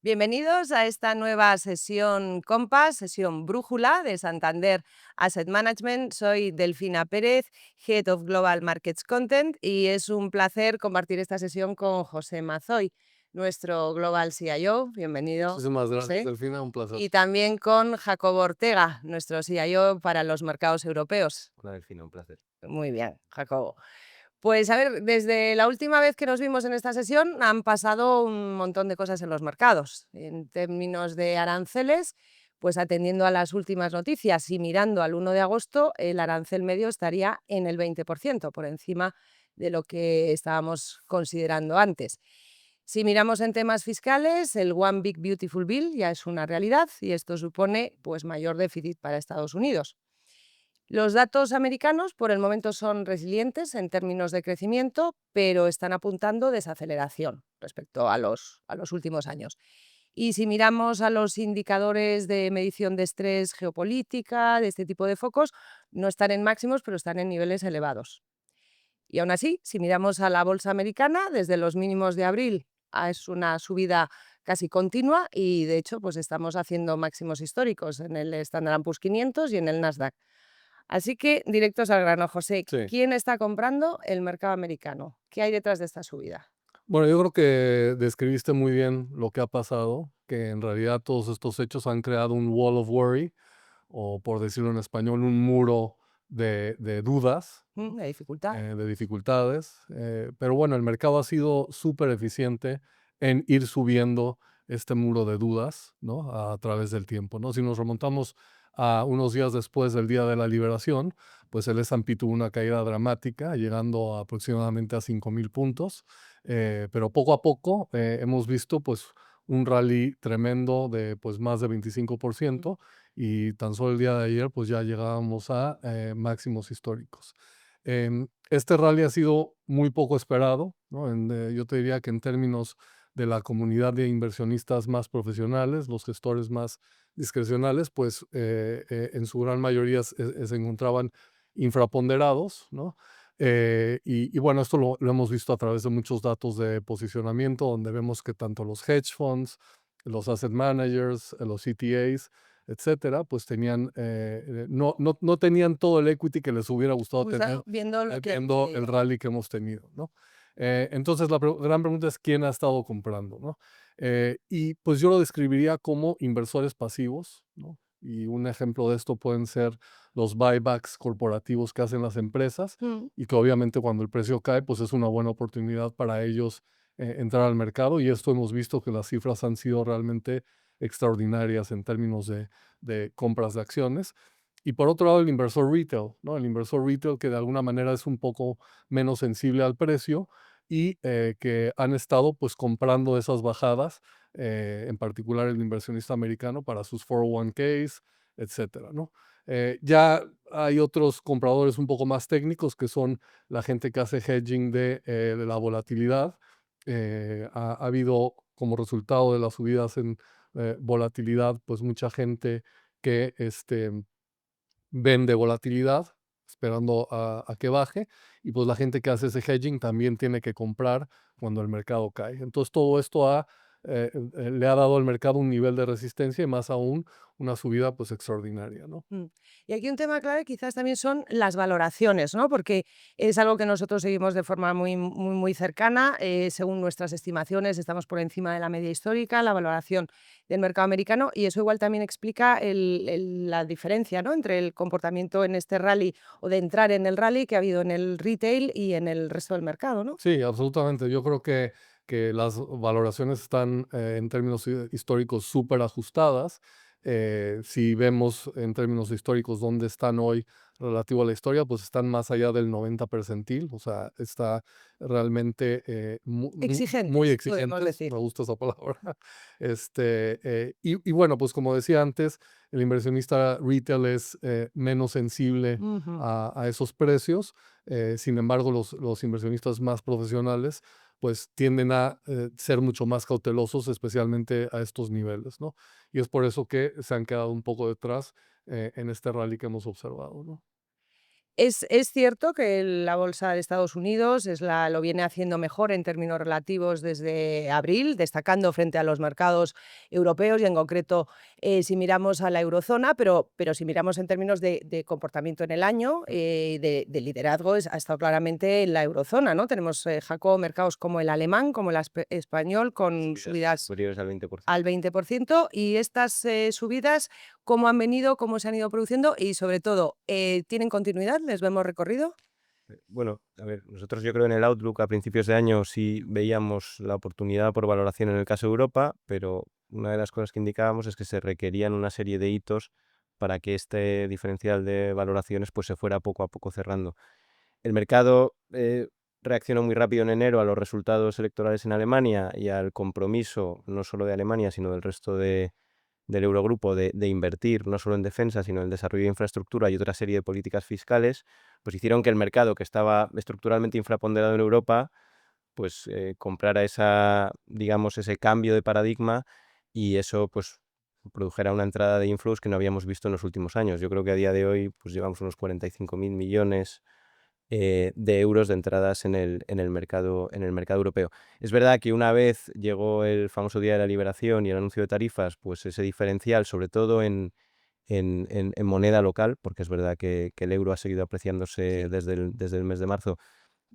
Bienvenidos a esta nueva sesión Compass, sesión Brújula de Santander Asset Management. Soy Delfina Pérez, Head of Global Markets Content, y es un placer compartir esta sesión con José Mazoy, nuestro Global CIO. Bienvenido, Muchísimas gracias, José. Delfina, un placer. Y también con Jacobo Ortega, nuestro CIO para los mercados europeos. Hola, Delfina, un placer. Muy bien, Jacobo. Pues a ver, desde la última vez que nos vimos en esta sesión han pasado un montón de cosas en los mercados. En términos de aranceles, pues atendiendo a las últimas noticias y mirando al 1 de agosto, el arancel medio estaría en el 20%, por encima de lo que estábamos considerando antes. Si miramos en temas fiscales, el One Big Beautiful Bill ya es una realidad y esto supone pues mayor déficit para Estados Unidos. Los datos americanos por el momento son resilientes en términos de crecimiento, pero están apuntando desaceleración respecto a los últimos años. Y si miramos a los indicadores de medición de estrés geopolítica, de este tipo de focos, no están en máximos, pero están en niveles elevados. Y aún así, si miramos a la bolsa americana, desde los mínimos de abril es una subida casi continua y de hecho pues estamos haciendo máximos históricos en el Standard & Poor's 500 y en el Nasdaq. Así que, directos al grano, José, Sí. ¿quién está comprando el mercado americano? ¿Qué hay detrás de esta subida? Bueno, yo creo que describiste muy bien lo que ha pasado, que en realidad todos estos hechos han creado un wall of worry, o por decirlo en español, un muro de dudas, ¿no? La dificultad. De dificultades. Pero bueno, el mercado ha sido súper eficiente en ir subiendo este muro de dudas, ¿no? A través del tiempo, ¿no? Si nos remontamos a unos días después del Día de la Liberación, pues el S&P tuvo una caída dramática, llegando aproximadamente a 5,000 puntos. Pero poco a poco hemos visto pues un rally tremendo de pues más de 25%, y tan solo el día de ayer pues ya llegábamos a máximos históricos. Este rally ha sido muy poco esperado, ¿no? Yo te diría que en términos de la comunidad de inversionistas más profesionales, los gestores más discrecionales, pues en su gran mayoría se encontraban infraponderados, ¿no? Y bueno, esto lo hemos visto a través de muchos datos de posicionamiento, donde vemos que tanto los hedge funds, los asset managers, los CTAs, etcétera, pues tenían, no tenían todo el equity que les hubiera gustado tener Viendo lo que... viendo el rally que hemos tenido, ¿no? Entonces la gran pregunta es quién ha estado comprando, ¿no? Y pues yo lo describiría como inversores pasivos, ¿no? Y un ejemplo de esto pueden ser los buybacks corporativos que hacen las empresas, y que obviamente cuando el precio cae, pues es una buena oportunidad para ellos entrar al mercado, y esto hemos visto que las cifras han sido realmente extraordinarias en términos de compras de acciones. Y por otro lado, el inversor retail, ¿no? El inversor retail que de alguna manera es un poco menos sensible al precio, y que han estado pues comprando esas bajadas, en particular el inversionista americano para sus 401ks, etcétera, ¿no? Ya hay otros compradores un poco más técnicos, que son la gente que hace hedging de la volatilidad. Ha habido como resultado de las subidas en volatilidad, pues mucha gente que vende volatilidad esperando a que baje, y pues la gente que hace ese hedging también tiene que comprar cuando el mercado cae. Entonces todo esto le ha dado al mercado un nivel de resistencia, y más aún una subida pues extraordinaria, ¿no? Y aquí un tema clave quizás también son las valoraciones, ¿no? Porque es algo que nosotros seguimos de forma muy cercana. Según nuestras estimaciones, estamos por encima de la media histórica, la valoración del mercado americano, y eso igual también explica la diferencia, ¿no? Entre el comportamiento en este rally o de entrar en el rally que ha habido en el retail y en el resto del mercado, ¿no? Sí, absolutamente. Yo creo que las valoraciones están en términos históricos súper ajustadas. Si vemos en términos históricos dónde están hoy relativo a la historia, pues están más allá del 90 percentil, o sea, está realmente muy Exigentes, podemos exigentes, decir. me gusta esa palabra. Y bueno, pues como decía antes, el inversionista retail es menos sensible Ujú. a esos precios. Sin embargo, los inversionistas más profesionales pues tienden a ser mucho más cautelosos, especialmente a estos niveles, ¿no? Y es por eso que se han quedado un poco detrás en este rally que hemos observado, ¿no? Es cierto que la bolsa de Estados Unidos lo viene haciendo mejor en términos relativos desde abril, destacando frente a los mercados europeos y en concreto si miramos a la eurozona, pero si miramos en términos de comportamiento en el año, de liderazgo, ha estado claramente en la eurozona, ¿no? Tenemos, Jacobo, mercados como el alemán, como el español, con Subidas subidas superiores al 20%. al 20%, y estas subidas, ¿cómo han venido, cómo se han ido produciendo? Y sobre todo, ¿tienen continuidad? ¿Les vemos recorrido? Bueno, a ver, nosotros yo creo en el outlook a principios de año sí veíamos la oportunidad por valoración en el caso de Europa, pero una de las cosas que indicábamos es que se requerían una serie de hitos para que este diferencial de valoraciones pues se fuera poco a poco cerrando. El mercado reaccionó muy rápido en enero a los resultados electorales en Alemania y al compromiso no solo de Alemania, sino del resto del Eurogrupo de invertir no solo en defensa, sino en el desarrollo de infraestructura y otra serie de políticas fiscales, pues hicieron que el mercado, que estaba estructuralmente infraponderado en Europa, pues comprara digamos, ese cambio de paradigma, y eso pues produjera una entrada de inflows que no habíamos visto en los últimos años. Yo creo que a día de hoy pues llevamos unos 45.000 millones de euros de entradas en el mercado europeo. Es verdad que una vez llegó el famoso Día de la Liberación y el anuncio de tarifas, pues ese diferencial, sobre todo en moneda local, porque es verdad que el euro ha seguido apreciándose Sí. desde el mes de marzo,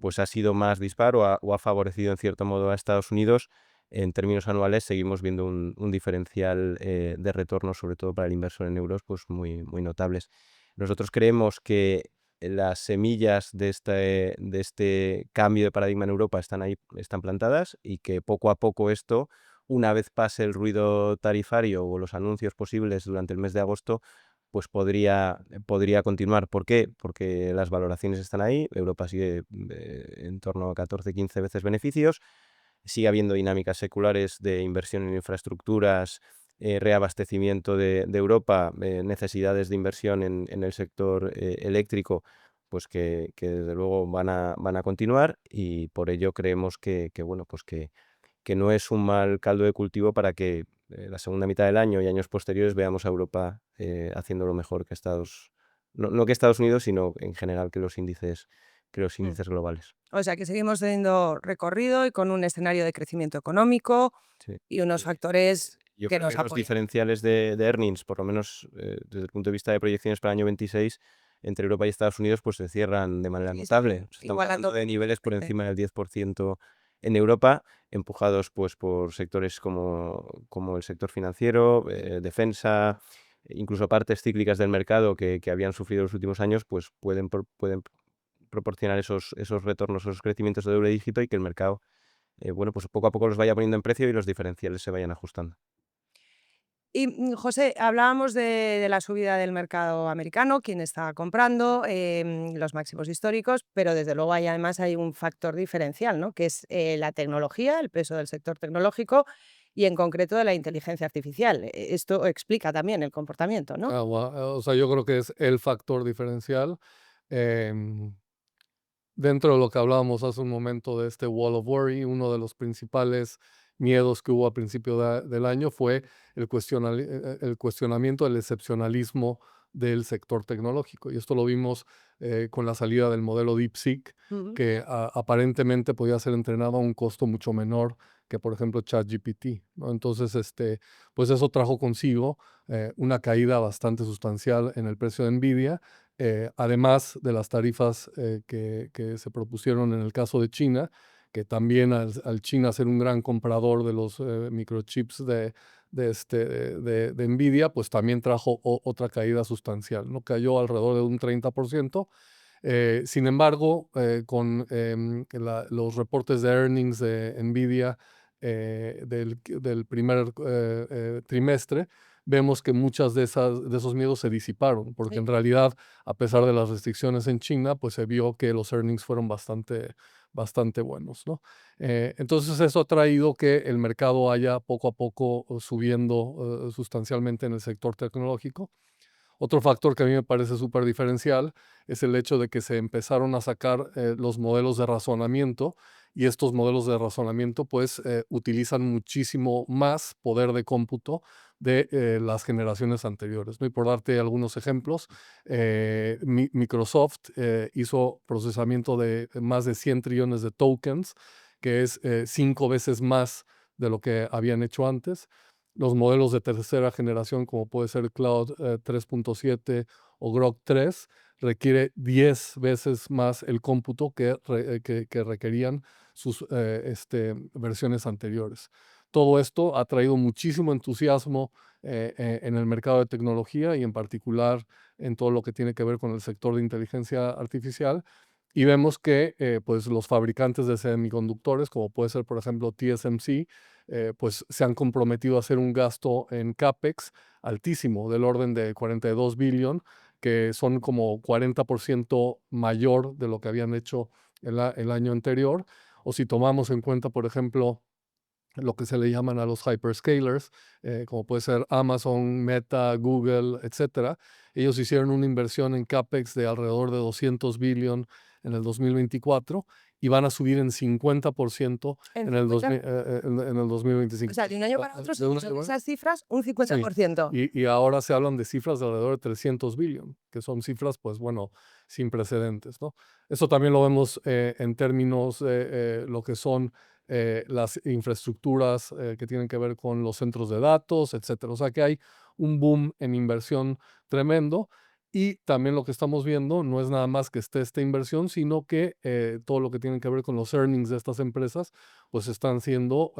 pues ha sido más dispar o ha favorecido en cierto modo a Estados Unidos. En términos anuales seguimos viendo un diferencial de retorno, sobre todo para el inversor en euros, pues muy, muy notables. Nosotros creemos que las semillas de este cambio de paradigma en Europa están ahí, están plantadas, y que poco a poco esto, una vez pase el ruido tarifario o los anuncios posibles durante el mes de agosto, pues podría continuar. ¿Por qué? Porque las valoraciones están ahí, Europa sigue en torno a 14, 15 veces beneficios, sigue habiendo dinámicas seculares de inversión en infraestructuras, reabastecimiento de Europa, necesidades de inversión en el sector eléctrico, pues que desde luego van a continuar, y por ello creemos bueno, pues que no es un mal caldo de cultivo para que la segunda mitad del año y años posteriores veamos a Europa haciéndolo mejor que no que Estados Unidos, sino en general que los Mm. índices globales. O sea que seguimos teniendo recorrido y con un escenario de crecimiento económico Sí. y unos factores Yo que creo nos que los apoyan. diferenciales de earnings, por lo menos desde el punto de vista de proyecciones para el año 26, entre Europa y Estados Unidos, pues se cierran de manera Sí, notable. Estamos hablando igualando de niveles por perfectamente. encima del 10% en Europa, empujados pues por sectores como el sector financiero, defensa, incluso partes cíclicas del mercado que habían sufrido en los últimos años, pues pueden proporcionar esos retornos, esos crecimientos de doble dígito, y que el mercado, bueno, pues poco a poco los vaya poniendo en precio y los diferenciales se vayan ajustando. Y, José, hablábamos de la subida del mercado americano, quién está comprando, los máximos históricos, pero desde luego hay un factor diferencial, ¿no? Que es la tecnología, el peso del sector tecnológico y en concreto de la inteligencia artificial. Esto explica también el comportamiento, ¿no? O sea, yo creo que es el factor diferencial. em, Dentro de lo que hablábamos hace un momento de este wall of worry, uno de los principales miedos que hubo a principio del año fue el cuestionamiento del excepcionalismo del sector tecnológico. Y esto lo vimos con la salida del modelo DeepSeek, Ujú. que aparentemente podía ser entrenado a un costo mucho menor que, por ejemplo, ChatGPT, ¿no? Entonces, pues eso trajo consigo una caída bastante sustancial en el precio de Nvidia, además de las tarifas que se propusieron en el caso de China, que también al China ser un gran comprador de los microchips de Nvidia, pues también trajo otra caída sustancial, ¿no? Cayó alrededor de un 30%. Sin embargo, con los reportes de earnings de Nvidia del primer trimestre, vemos que muchas de esos miedos se disiparon, porque Sí. en realidad, a pesar de las restricciones en China, pues se vio que los earnings fueron bastante buenos, ¿no? Entonces eso ha traído que el mercado haya poco a poco subiendo sustancialmente en el sector tecnológico. Otro factor que a mí me parece súper diferencial es el hecho de que se empezaron a sacar los modelos de razonamiento, y estos modelos de razonamiento pues utilizan muchísimo más poder de cómputo de las generaciones anteriores, ¿no? Y por darte algunos ejemplos, Microsoft hizo procesamiento de más de 100 trillones de tokens, que es 5 veces más de lo que habían hecho antes. Los modelos de tercera generación, como puede ser Cloud 3.7 o Grok 3, requiere 10 veces más el cómputo que requerían sus versiones anteriores. Todo esto ha traído muchísimo entusiasmo en el mercado de tecnología, y en particular en todo lo que tiene que ver con el sector de inteligencia artificial. Y vemos que pues los fabricantes de semiconductores, como puede ser por ejemplo TSMC, pues se han comprometido a hacer un gasto en CAPEX altísimo, del orden de 42 billion, que son como 40% mayor de lo que habían hecho el año anterior. O si tomamos en cuenta, por ejemplo, lo que se le llaman a los hyperscalers, como puede ser Amazon, Meta, Google, etcétera. Ellos hicieron una inversión en CAPEX de alrededor de 200 billion en el 2024, y van a subir en 50% En en el 50, en el 2025. o sea, de un año para otro, De un son año esas cifras un Sí, 50%. y ahora se hablan de cifras de alrededor de 300 billion, que son cifras, pues bueno, sin precedentes, ¿no? Eso también lo vemos en términos de lo que son las infraestructuras que tienen que ver con los centros de datos, etcétera. O sea que hay un boom en inversión tremendo, y también lo que estamos viendo no es nada más que esté esta inversión, sino que todo lo que tiene que ver con los earnings de estas empresas, pues están siendo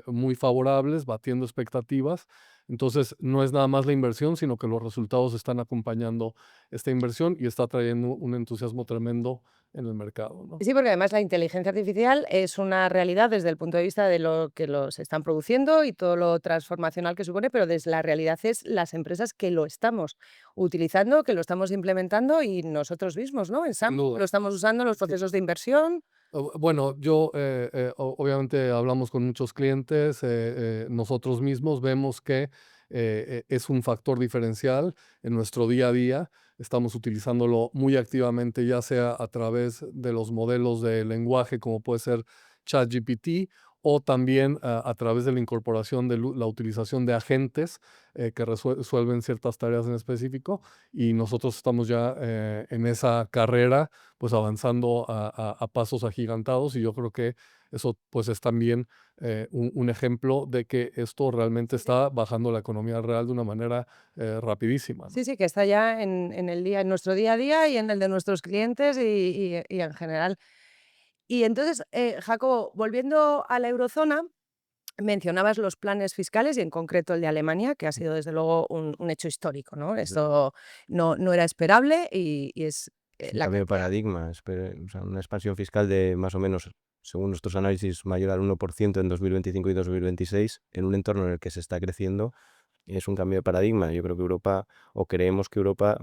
muy favorables, batiendo expectativas. Entonces, no es nada más la inversión, sino que los resultados están acompañando esta inversión, y está trayendo un entusiasmo tremendo en el mercado, ¿no? Sí, porque además la inteligencia artificial es una realidad desde el punto de vista de lo que los están produciendo y todo lo transformacional que supone, pero desde la realidad es las empresas que lo estamos utilizando, que lo estamos implementando, y nosotros mismos, ¿no? En Sin SAM duda. lo estamos usando en los Sí. procesos de inversión. Bueno, yo obviamente hablamos con muchos clientes, nosotros mismos vemos que es un factor diferencial en nuestro día a día. Estamos utilizándolo muy activamente, ya sea a través de los modelos de lenguaje, como puede ser ChatGPT, o también a través de la incorporación de la utilización de agentes que resuelven ciertas tareas en específico. Y nosotros estamos ya en esa carrera, pues avanzando a pasos agigantados, y yo creo que eso pues es también un ejemplo de que esto realmente está bajando la economía real de una manera rapidísima, ¿no? Sí, sí, que está ya en el día, en nuestro día a día y en el de nuestros clientes y en general. Y entonces, Jacobo, volviendo a la eurozona, mencionabas los planes fiscales y en concreto el de Alemania, que ha sido desde luego un hecho histórico, ¿no? Esto no era esperable y es Es un la cambio de cantidad. paradigma, o sea, una expansión fiscal de más o menos, según nuestros análisis, mayor al 1% en 2025 y 2026, en un entorno en el que se está creciendo. Es un cambio de paradigma. Yo creo que Europa, o creemos que Europa,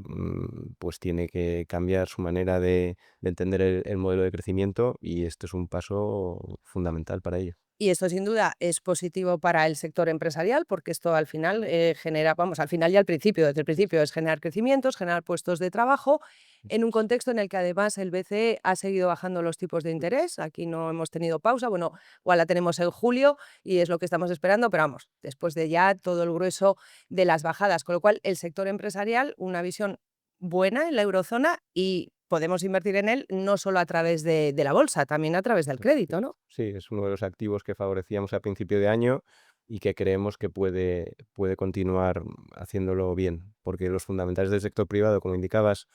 pues tiene que cambiar su manera de entender el modelo de crecimiento, y este es un paso fundamental para ello. Y esto sin duda es positivo para el sector empresarial, porque esto al final genera, vamos, al final y al principio, desde el principio es generar crecimientos, generar puestos de trabajo, en un contexto en el que además el BCE ha seguido bajando los tipos de interés. Aquí no hemos tenido pausa, bueno, igual la tenemos en julio y es lo que estamos esperando, pero vamos, después de ya todo el grueso de las bajadas, con lo cual el sector empresarial, una visión buena en la eurozona, y podemos invertir en él no solo a través de la bolsa, también a través del crédito, ¿no? Sí, es uno de los activos que favorecíamos a principio de año y que creemos que puede continuar haciéndolo bien, porque los fundamentales del sector privado, como indicabas,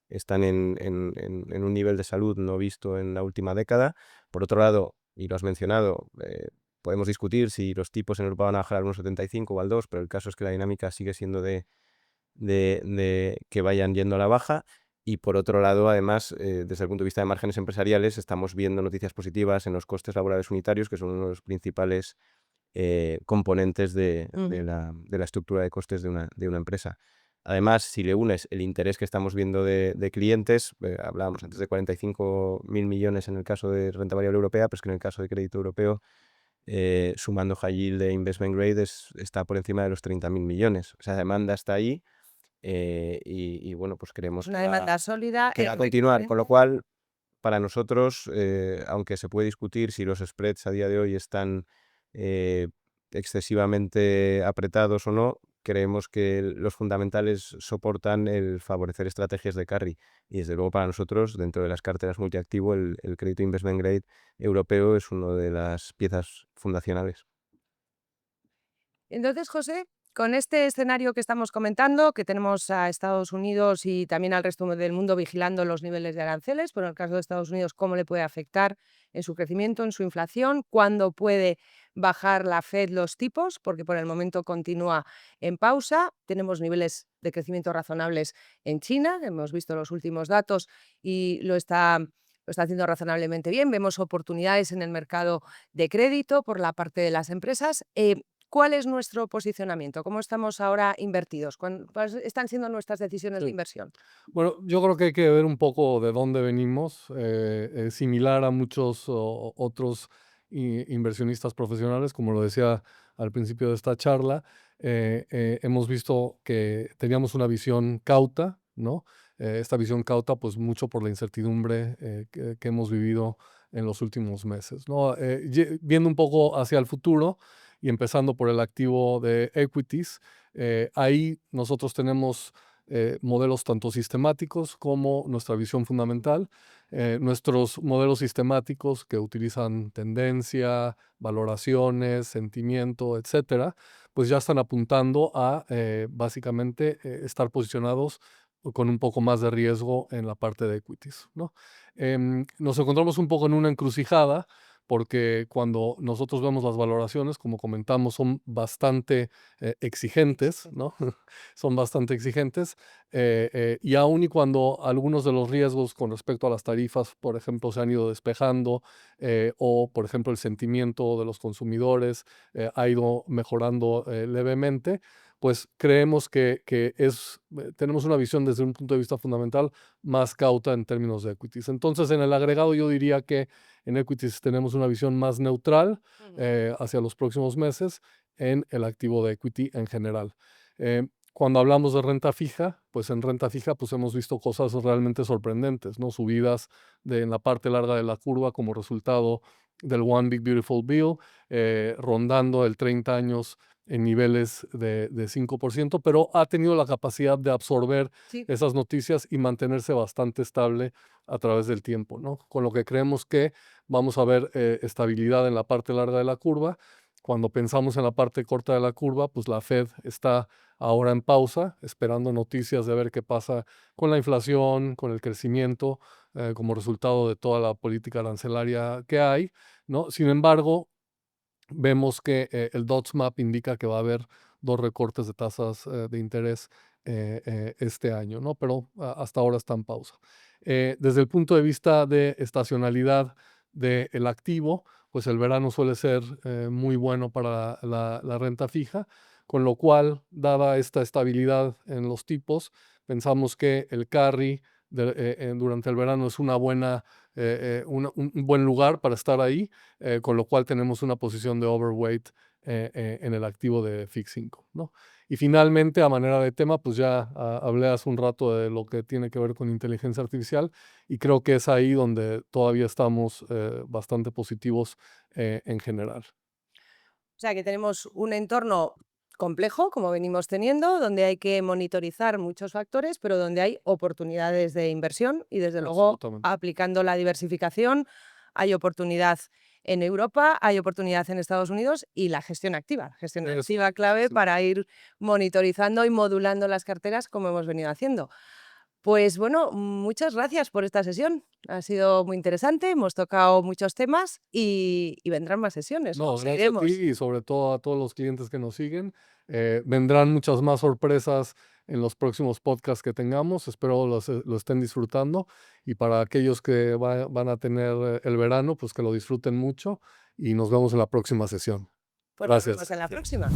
están en un nivel de salud no visto en la última década. Por otro lado, y lo has mencionado, podemos discutir si los tipos en Europa van a bajar al 1,75 o al 2, pero el caso es que la dinámica sigue siendo de que vayan yendo a la baja. Y por otro lado, además, desde el punto de vista de márgenes empresariales, estamos viendo noticias positivas en los costes laborales unitarios, que son uno de los principales componentes Ujú. de la estructura de costes de una empresa. Además, si le unes el interés que estamos viendo de clientes, hablábamos antes de 45.000 millones en el caso de renta variable europea, pero es que en el caso de crédito europeo, sumando high yield de investment grade, está por encima de los 30.000 millones. O sea, la demanda está ahí, y bueno, pues creemos Es una demanda sólida. que va a continuar, con lo cual para nosotros, aunque se puede discutir si los spreads a día de hoy están excesivamente apretados o no, creemos que los fundamentales soportan el favorecer estrategias de carry. Y desde luego para nosotros, dentro de las carteras multiactivo, el crédito investment grade europeo es una de las piezas fundacionales. Entonces, José, con este escenario que estamos comentando, que tenemos a Estados Unidos y también al resto del mundo vigilando los niveles de aranceles, pero en el caso de Estados Unidos, cómo le puede afectar en su crecimiento, en su inflación, cuándo puede bajar la Fed los tipos, porque por el momento continúa en pausa. Tenemos niveles de crecimiento razonables en China, hemos visto los últimos datos y lo está haciendo razonablemente bien. Vemos oportunidades en el mercado de crédito por la parte de las empresas. ¿Cuál es nuestro posicionamiento? ¿Cómo estamos ahora invertidos? ¿Cuáles están siendo nuestras decisiones de Sí. inversión? Bueno, yo creo que hay que ver un poco de dónde venimos, similar a muchos otros inversionistas profesionales, como lo decía al principio de esta charla. Hemos visto que teníamos una visión cauta, ¿no? Esta visión cauta, pues mucho por la incertidumbre que hemos vivido en los últimos meses, ¿no? Viendo un poco hacia el futuro y empezando por el activo de equities, ahí nosotros tenemos modelos tanto sistemáticos como nuestra visión fundamental. Nuestros modelos sistemáticos que utilizan tendencia, valoraciones, sentimiento, etcétera, pues ya están apuntando a básicamente estar posicionados con un poco más de riesgo en la parte de equities, ¿no? Nos encontramos un poco en una encrucijada porque cuando nosotros vemos las valoraciones, como comentamos, son bastante exigentes, ¿no? Son bastante exigentes, y aun y cuando algunos de los riesgos con respecto a las tarifas, por ejemplo, se han ido despejando, o por ejemplo el sentimiento de los consumidores ha ido mejorando levemente, pues creemos que tenemos una visión desde un punto de vista fundamental más cauta en términos de equities. Entonces, en el agregado yo diría que en equities tenemos una visión más neutral hacia los próximos meses en el activo de equity en general. Cuando hablamos de renta fija, pues en renta fija pues hemos visto cosas realmente sorprendentes, ¿no? Subidas en la parte larga de la curva como resultado del One Big Beautiful Bill, rondando el 30 años en niveles de 5%, pero ha tenido la capacidad de absorber Sí. esas noticias y mantenerse bastante estable a través del tiempo, ¿no? Con lo que creemos que vamos a ver estabilidad en la parte larga de la curva. Cuando pensamos en la parte corta de la curva, pues la Fed está ahora en pausa, esperando noticias de ver qué pasa con la inflación, con el crecimiento, como resultado de toda la política arancelaria que hay, ¿no? Sin embargo, vemos que el Dodge Map indica que va a haber 2 recortes de tasas de interés este año, ¿no? Pero hasta ahora está en pausa. Desde el punto de vista de estacionalidad del activo, pues el verano suele ser muy bueno para la renta fija, con lo cual, dada esta estabilidad en los tipos, pensamos que el carry durante el verano es una buena, un buen lugar para estar ahí, con lo cual tenemos una posición de overweight en el activo de fixed income, ¿no? Y finalmente, a manera de tema, pues ya hablé hace un rato de lo que tiene que ver con inteligencia artificial y creo que es ahí donde todavía estamos bastante positivos en general. O sea que tenemos un entorno complejo, como venimos teniendo, donde hay que monitorizar muchos factores, pero donde hay oportunidades de inversión y desde luego Absolutamente. aplicando la diversificación hay oportunidad en Europa, hay oportunidad en Estados Unidos y la gestión activa clave Sí. para ir monitorizando y modulando las carteras como hemos venido haciendo. Pues bueno, muchas gracias por esta sesión. Ha sido muy interesante, hemos tocado muchos temas y vendrán más sesiones, o No, gracias a ti seguiremos. y sobre todo a todos los clientes que nos siguen. Vendrán muchas más sorpresas en los próximos podcasts que tengamos. Espero lo estén disfrutando. Y para aquellos que van a tener el verano, pues que lo disfruten mucho y nos vemos en la próxima sesión. Pues nos vemos Gracias. en la próxima.